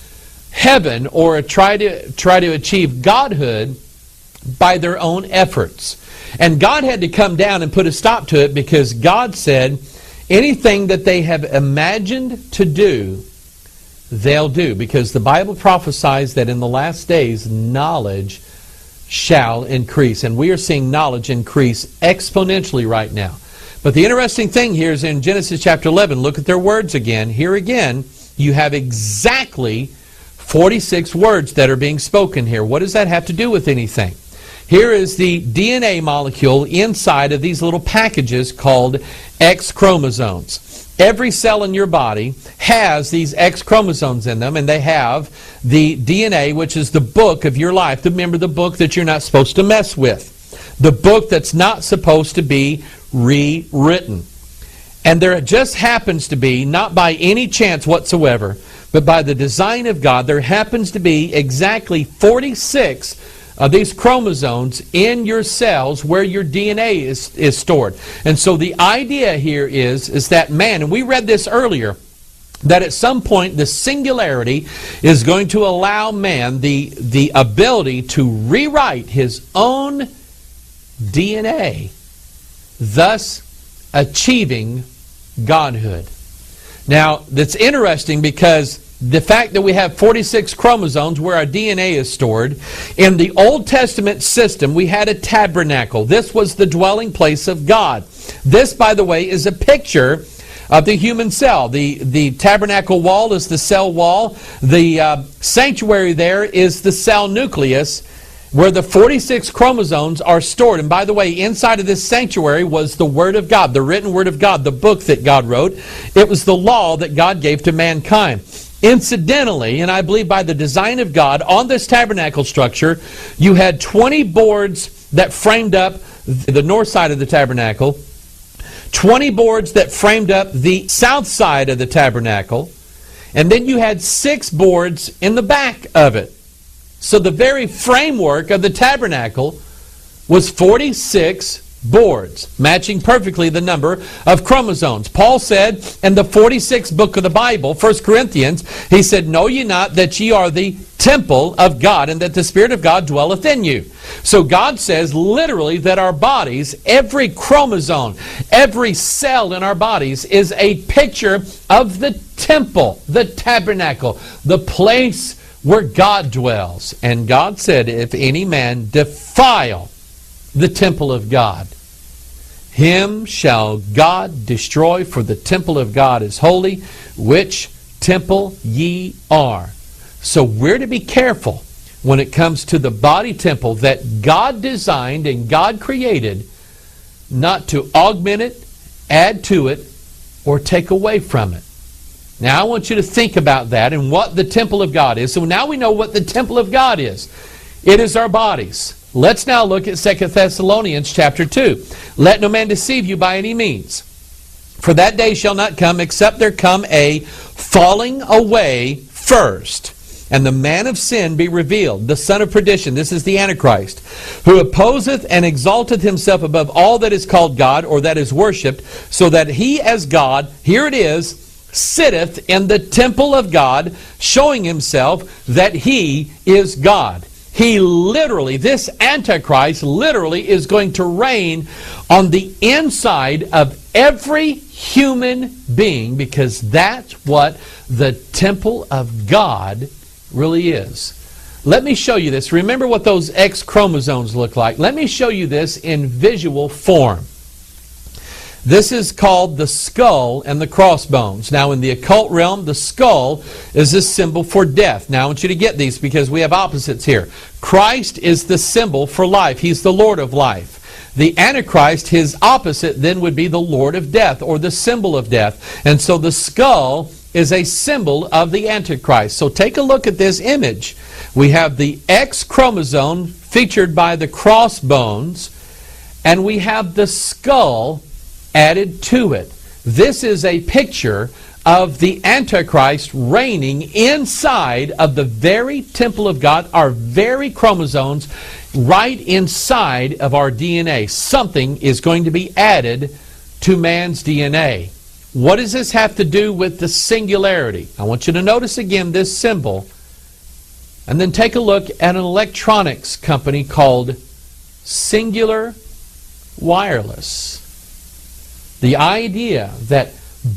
heaven or try to achieve godhood by their own efforts. And God had to come down and put a stop to it, because God said anything that they have imagined to do, they'll do. Because the Bible prophesies that in the last days knowledge shall increase. And we are seeing knowledge increase exponentially right now. But the interesting thing here is in Genesis chapter 11, look at their words again. Here again, you have exactly 46 words that are being spoken here. What does that have to do with anything? Here is the DNA molecule inside of these little packages called X chromosomes. Every cell in your body has these X chromosomes in them, and they have the DNA, which is the book of your life. Remember, the book that you're not supposed to mess with. The book that's not supposed to be rewritten. And there just happens to be, not by any chance whatsoever, but by the design of God, there happens to be exactly 46 of these chromosomes in your cells where your DNA is stored. And so the idea here is that man, and we read this earlier, that at some point the singularity is going to allow man the ability to rewrite his own DNA, thus achieving godhood. Now, that's interesting because the fact that we have 46 chromosomes where our DNA is stored, in the Old Testament system, we had a tabernacle. This was the dwelling place of God. This, by the way, is a picture of the human cell. The tabernacle wall is the cell wall. The sanctuary there is the cell nucleus, where the 46 chromosomes are stored. And by the way, inside of this sanctuary was the Word of God, the written Word of God, the book that God wrote. It was the law that God gave to mankind. Incidentally, and I believe by the design of God, on this tabernacle structure, you had 20 boards that framed up the north side of the tabernacle, 20 boards that framed up the south side of the tabernacle, and then you had 6 boards in the back of it. So the very framework of the tabernacle was 46 boards, matching perfectly the number of chromosomes. Paul said in the 46th book of the Bible, 1 Corinthians, he said, Know ye not that ye are the temple of God, and that the Spirit of God dwelleth in you? So God says literally that our bodies, every chromosome, every cell in our bodies is a picture of the temple, the tabernacle, the place where God dwells. And God said, if any man defile the temple of God, him shall God destroy, for the temple of God is holy, which temple ye are. So we're to be careful when it comes to the body temple that God designed and God created, not to augment it, add to it, or take away from it. Now I want you to think about that and what the temple of God is. So now we know what the temple of God is. It is our bodies. Let's now look at 2 Thessalonians chapter 2. Let no man deceive you by any means. For that day shall not come, except there come a falling away first, and the man of sin be revealed, the son of perdition. This is the Antichrist, who opposeth and exalteth himself above all that is called God, or that is worshipped, so that he as God, here it is, sitteth in the temple of God, showing himself that he is God. He literally, this Antichrist literally is going to reign on the inside of every human being, because that's what the temple of God really is. Let me show you this. Remember what those X chromosomes look like. Let me show you this in visual form. This is called the skull and the crossbones. Now, in the occult realm, the skull is a symbol for death. Now, I want you to get these because we have opposites here. Christ is the symbol for life. He's the Lord of life. The Antichrist, his opposite, then would be the Lord of death, or the symbol of death. And so the skull is a symbol of the Antichrist. So take a look at this image. We have the X chromosome featured by the crossbones, and we have the skull added to it. This is a picture of the Antichrist reigning inside of the very temple of God, our very chromosomes, right inside of our DNA. Something is going to be added to man's DNA. What does this have to do with the singularity? I want you to notice again this symbol, and then take a look at an electronics company called Singular Wireless. The idea that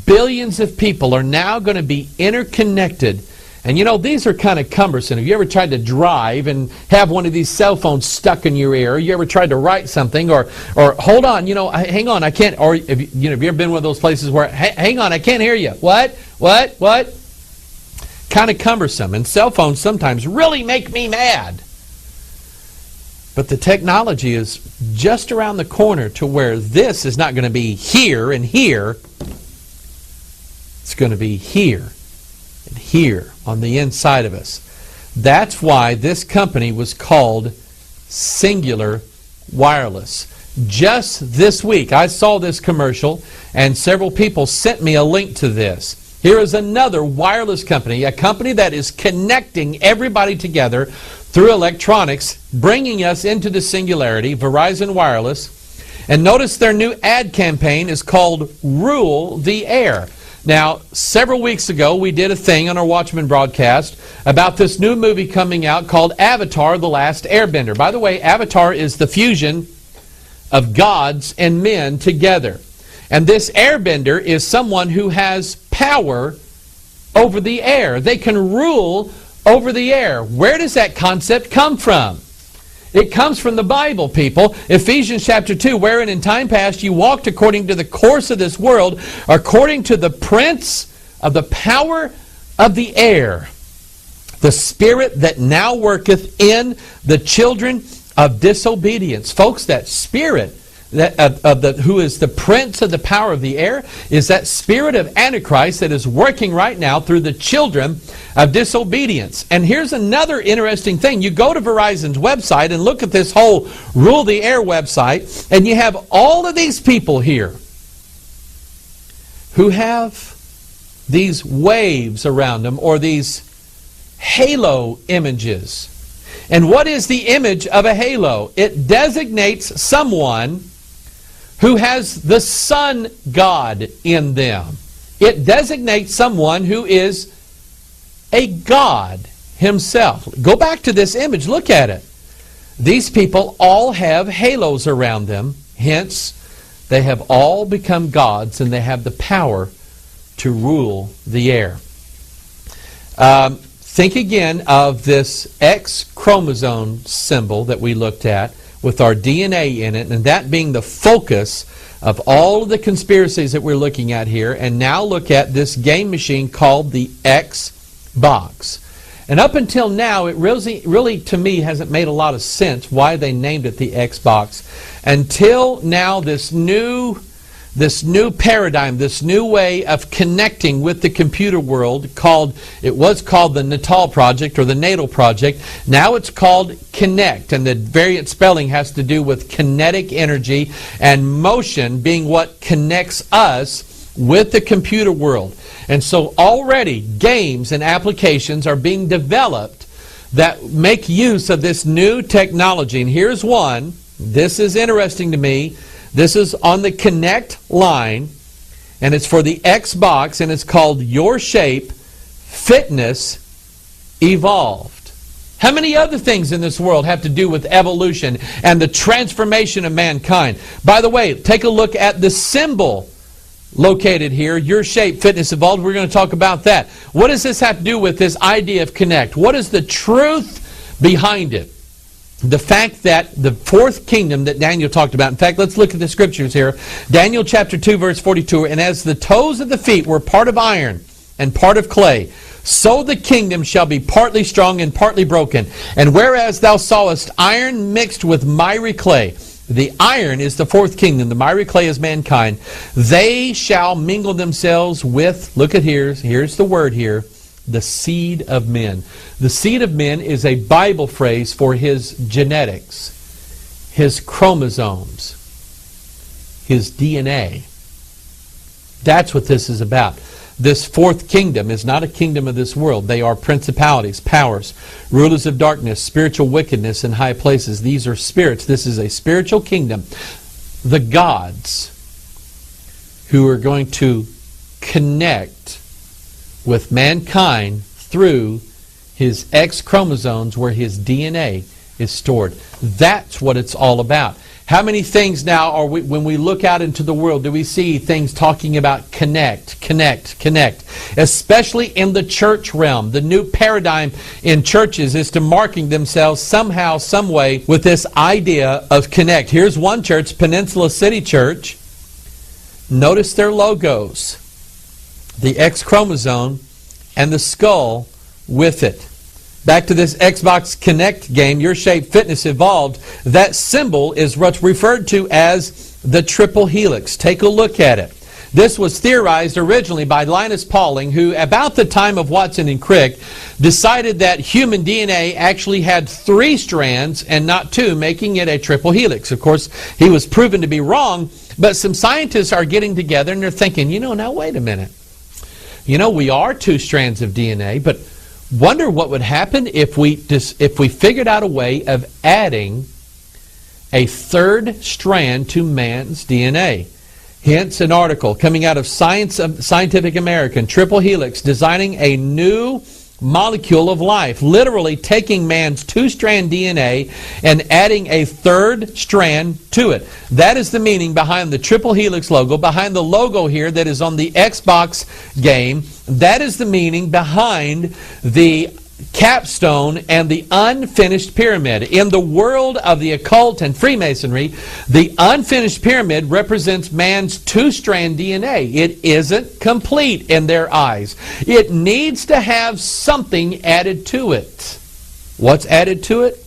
billions of people are now going to be interconnected. And you know, these are kind of cumbersome. Have you ever tried to drive and have one of these cell phones stuck in your ear? You ever tried to write something? Or hold on, hang on, I can't. Or have you ever been one of those places where, hang on, I can't hear you. What? Kind of cumbersome. And cell phones sometimes really make me mad. But the technology is just around the corner to where this is not going to be here and here. It's going to be here and here on the inside of us. That's why this company was called Singular Wireless. Just this week, I saw this commercial, and several people sent me a link to this. Here is another wireless company, a company that is connecting everybody together through electronics, bringing us into the singularity, Verizon Wireless. And notice their new ad campaign is called Rule the Air. Now, several weeks ago, we did a thing on our Watchman broadcast about this new movie coming out called Avatar: The Last Airbender. By the way, Avatar is the fusion of gods and men together. And this airbender is someone who has power over the air. They can rule over the air. Where does that concept come from? It comes from the Bible, people. Ephesians chapter 2, wherein in time past you walked according to the course of this world, according to the prince of the power of the air, the spirit that now worketh in the children of disobedience. Folks, that spirit who is the prince of the power of the air is that spirit of Antichrist that is working right now through the children of disobedience. And here's another interesting thing. You go to Verizon's website and look at this whole Rule the Air website, and you have all of these people here who have these waves around them, or these halo images. And what is the image of a halo? It designates someone who has the sun god in them. It designates someone who is a god himself. Go back to this image. Look at it. These people all have halos around them. Hence, they have all become gods, and they have the power to rule the air. think again of this X chromosome symbol that we looked at with our DNA in it, and that being the focus of all of the conspiracies that we're looking at here. And now look at this game machine called the Xbox. And up until now, it really to me hasn't made a lot of sense why they named it the Xbox. Until now, this new paradigm, this new way of connecting with the computer world, it was called the Natal Project or the Natal Project. Now it's called Connect, and the variant spelling has to do with kinetic energy and motion being what connects us with the computer world. And so already games and applications are being developed that make use of this new technology. And here's one. This is interesting to me. This is on the Connect line, and it's for the Xbox, and it's called Your Shape Fitness Evolved. How many other things in this world have to do with evolution and the transformation of mankind? By the way, take a look at the symbol located here, Your Shape Fitness Evolved. We're going to talk about that. What does this have to do with this idea of Connect? What is the truth behind it? The fact that the fourth kingdom that Daniel talked about. In fact, let's look at the scriptures here. Daniel chapter 2, verse 42. And as the toes of the feet were part of iron and part of clay, so the kingdom shall be partly strong and partly broken. And whereas thou sawest iron mixed with miry clay, the iron is the fourth kingdom, the miry clay is mankind, they shall mingle themselves with, look at here's the word here, the seed of men. The seed of men is a Bible phrase for his genetics, his chromosomes, his DNA. That's what this is about. This fourth kingdom is not a kingdom of this world. They are principalities, powers, rulers of darkness, spiritual wickedness in high places. These are spirits. This is a spiritual kingdom. The gods who are going to connect with mankind through his X chromosomes where his DNA is stored. That's what it's all about. How many things now are we, when we look out into the world, do we see things talking about connect, connect, connect? Especially in the church realm. The new paradigm in churches is to marking themselves somehow, some way with this idea of connect. Here's one church, Peninsula City Church. Notice their logos. The X chromosome and the skull with it. Back to this Xbox Connect game, Your Shape Fitness Evolved, that symbol is what's referred to as the triple helix. Take a look at it. This was theorized originally by Linus Pauling, who about the time of Watson and Crick decided that human DNA actually had 3 strands and not 2, making it a triple helix. Of course, he was proven to be wrong, but some scientists are getting together and they're thinking, now wait a minute. We are 2 strands of DNA, but wonder what would happen if we figured out a way of adding a 3rd strand to man's DNA. Hence an article coming out of Scientific American, Triple Helix, designing a new molecule of life, literally taking man's 2-strand DNA and adding a 3rd strand to it. That is the meaning behind the Triple Helix logo, behind the logo here that is on the Xbox game. That is the meaning behind the capstone and the unfinished pyramid. In the world of the occult and Freemasonry, the unfinished pyramid represents man's 2-strand DNA. It isn't complete in their eyes. It needs to have something added to it. What's added to it?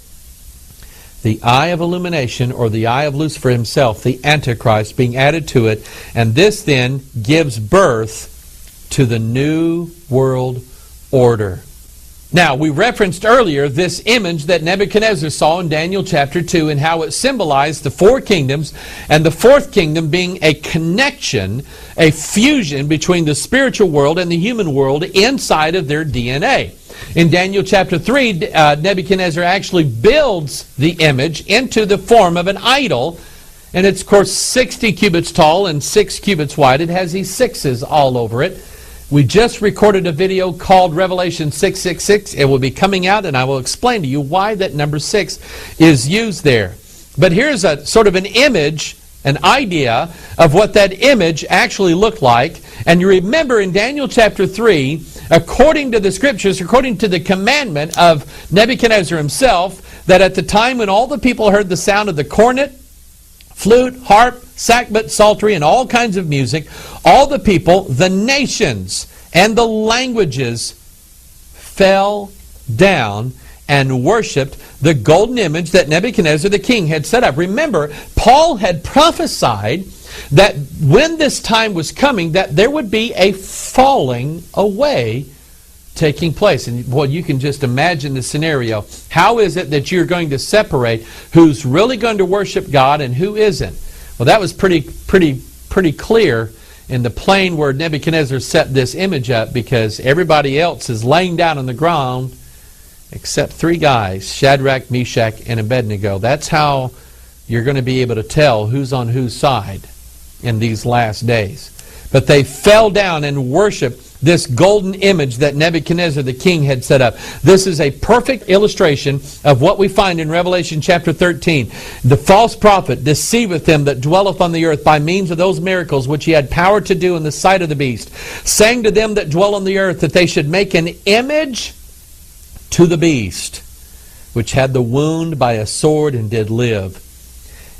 The eye of illumination, or the eye of Lucifer himself, the Antichrist, being added to it. And this then gives birth to the new world order. Now, we referenced earlier this image that Nebuchadnezzar saw in Daniel chapter 2 and how it symbolized the 4 kingdoms, and the 4th kingdom being a connection, a fusion between the spiritual world and the human world inside of their DNA. In Daniel chapter 3, Nebuchadnezzar actually builds the image into the form of an idol, and it's, of course, 60 cubits tall and 6 cubits wide. It has these 6s all over it. We just recorded a video called Revelation 666. It will be coming out, and I will explain to you why that number 6 is used there. But here's a sort of an image, an idea of what that image actually looked like. And you remember in Daniel chapter 3, according to the Scriptures, according to the commandment of Nebuchadnezzar himself, that at the time when all the people heard the sound of the cornet, flute, harp, sackbut, psaltery, and all kinds of music, all the people, the nations, and the languages fell down and worshipped the golden image that Nebuchadnezzar the king had set up. Remember, Paul had prophesied that when this time was coming, that there would be a falling away taking place. And boy, you can just imagine the scenario. How is it that you're going to separate who's really going to worship God and who isn't? Well, that was pretty clear in the plain where Nebuchadnezzar set this image up, because everybody else is laying down on the ground except three guys, Shadrach, Meshach, and Abednego. That's how you're going to be able to tell who's on whose side in these last days. But they fell down and worshiped this golden image that Nebuchadnezzar the king had set up. This is a perfect illustration of what we find in Revelation chapter 13. The false prophet deceiveth them that dwelleth on the earth by means of those miracles which he had power to do in the sight of the beast, saying to them that dwell on the earth that they should make an image to the beast, which had the wound by a sword and did live.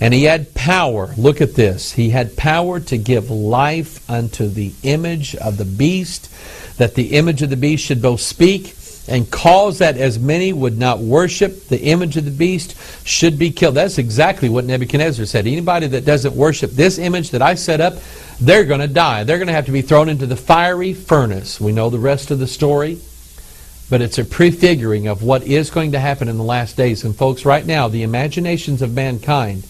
And he had power, look at this, he had power to give life unto the image of the beast, that the image of the beast should both speak, and cause that as many would not worship the image of the beast should be killed. That's exactly what Nebuchadnezzar said. Anybody that doesn't worship this image that I set up, they're going to die. They're going to have to be thrown into the fiery furnace. We know the rest of the story, but it's a prefiguring of what is going to happen in the last days. And folks, right now, the imaginations of mankind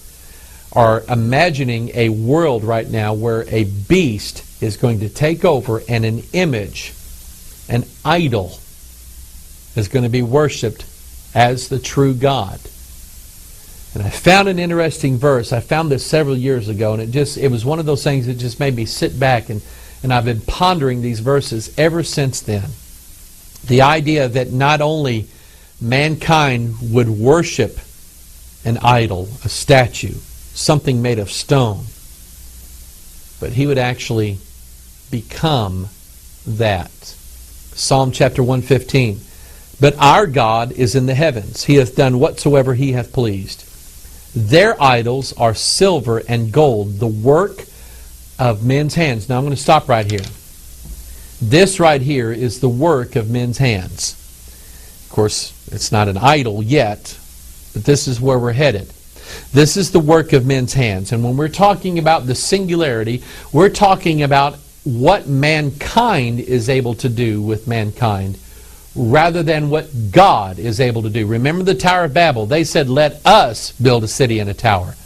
are imagining a world right now where a beast is going to take over and an image, an idol, is going to be worshipped as the true God. And I found an interesting verse. I found this several years ago, and it was one of those things that just made me sit back, and I've been pondering these verses ever since then. The idea that not only mankind would worship an idol, a statue, something made of stone, but he would actually become that. Psalm chapter 115. But our God is in the heavens. He hath done whatsoever he hath pleased. Their idols are silver and gold, the work of men's hands. Now I'm going to stop right here. This right here is the work of men's hands. Of course, it's not an idol yet, but this is where we're headed. This is the work of men's hands. And when we're talking about the singularity, we're talking about what mankind is able to do with mankind rather than what God is able to do. Remember the Tower of Babel? They said, let us build a city and a tower.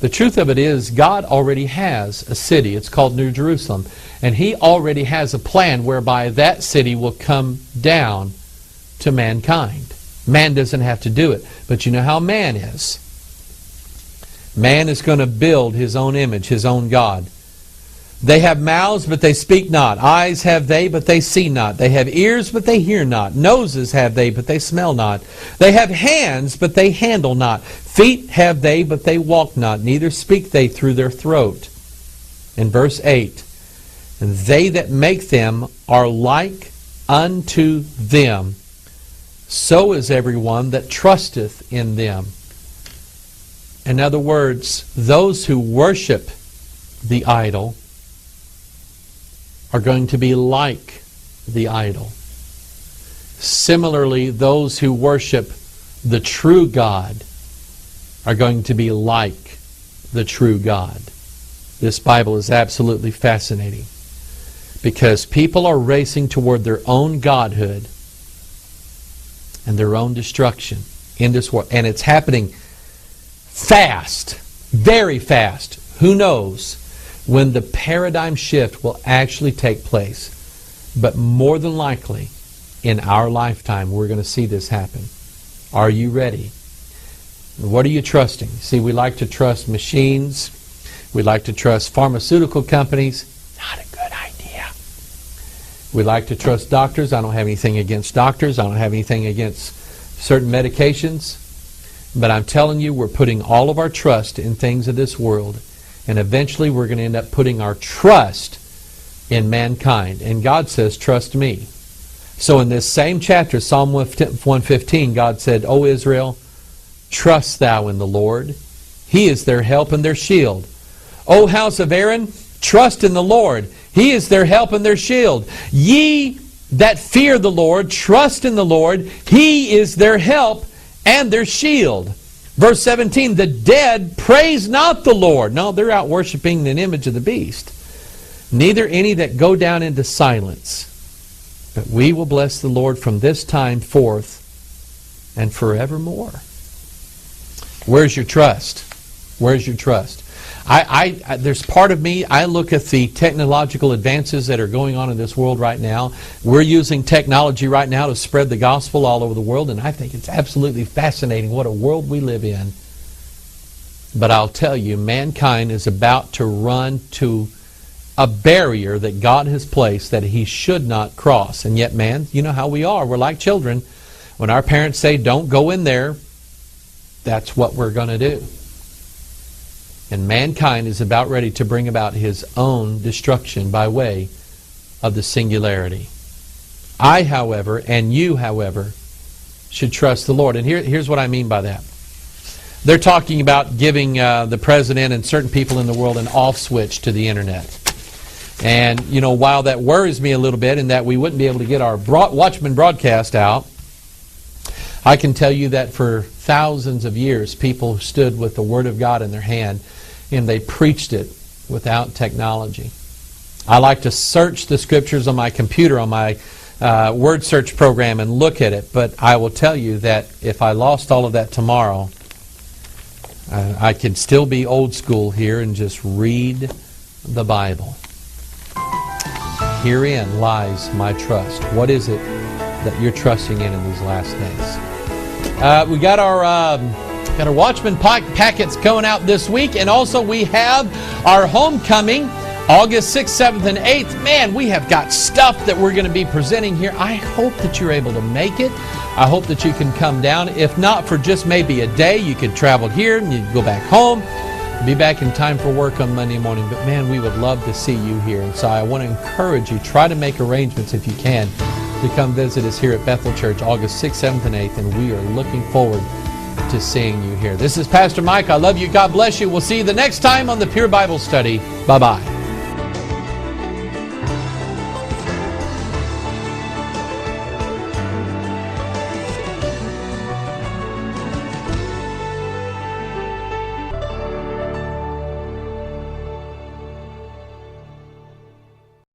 The truth of it is, God already has a city. It's called New Jerusalem. And He already has a plan whereby that city will come down to mankind. Man doesn't have to do it. But you know how man is. Man is going to build his own image, his own God. They have mouths, but they speak not. Eyes have they, but they see not. They have ears, but they hear not. Noses have they, but they smell not. They have hands, but they handle not. Feet have they, but they walk not. Neither speak they through their throat. In verse 8, and they that make them are like unto them. So is everyone that trusteth in them. In other words, those who worship the idol are going to be like the idol. Similarly, those who worship the true God are going to be like the true God. This Bible is absolutely fascinating because people are racing toward their own godhood and their own destruction in this world. And it's happening fast, very fast. Who knows when the paradigm shift will actually take place? But more than likely, in our lifetime, we're going to see this happen. Are you ready? What are you trusting? See, we like to trust machines. We like to trust pharmaceutical companies. Not a good idea. We like to trust doctors. I don't have anything against doctors. I don't have anything against certain medications. But I'm telling you, we're putting all of our trust in things of this world. And eventually we're going to end up putting our trust in mankind. And God says, trust me. So in this same chapter, Psalm 115, God said, O Israel, trust thou in the Lord. He is their help and their shield. O house of Aaron, trust in the Lord. He is their help and their shield. Ye that fear the Lord, trust in the Lord. He is their help and their shield. Verse 17, the dead praise not the Lord. No, they're out worshiping an image of the beast. Neither any that go down into silence. But we will bless the Lord from this time forth and forevermore. Where's your trust? Where's your trust? There's part of me, I look at the technological advances that are going on in this world right now. We're using technology right now to spread the gospel all over the world, and I think it's absolutely fascinating what a world we live in. But I'll tell you, mankind is about to run to a barrier that God has placed that he should not cross. And yet, man, you know how we are. We're like children. When our parents say, don't go in there, that's what we're going to do. And mankind is about ready to bring about his own destruction by way of the singularity. I, however, and you, however, should trust the Lord. And here's what I mean by that. They're talking about giving the president and certain people in the world an off switch to the internet. And, you know, while that worries me a little bit in that we wouldn't be able to get our Watchman broadcast out, I can tell you that for thousands of years, people stood with the Word of God in their hand, and they preached it without technology. I like to search the Scriptures on my computer, on my word search program, and look at it. But I will tell you that if I lost all of that tomorrow, I could still be old school here and just read the Bible. Herein lies my trust. What is it that you're trusting in these last days? We got our Watchman packets going out this week, and also we have our homecoming, August 6th, 7th, and 8th. Man, we have got stuff that we're going to be presenting here. I hope that you're able to make it. I hope that you can come down. If not for just maybe a day, you could travel here and you can go back home. Be back in time for work on Monday morning. But man, we would love to see you here. And so I want to encourage you, try to make arrangements if you can to come visit us here at Bethel Church, August 6th, 7th, and 8th. And we are looking forward to seeing you here. This is Pastor Mike. I love you. God bless you. We'll see you the next time on the Pure Bible Study. Bye-bye.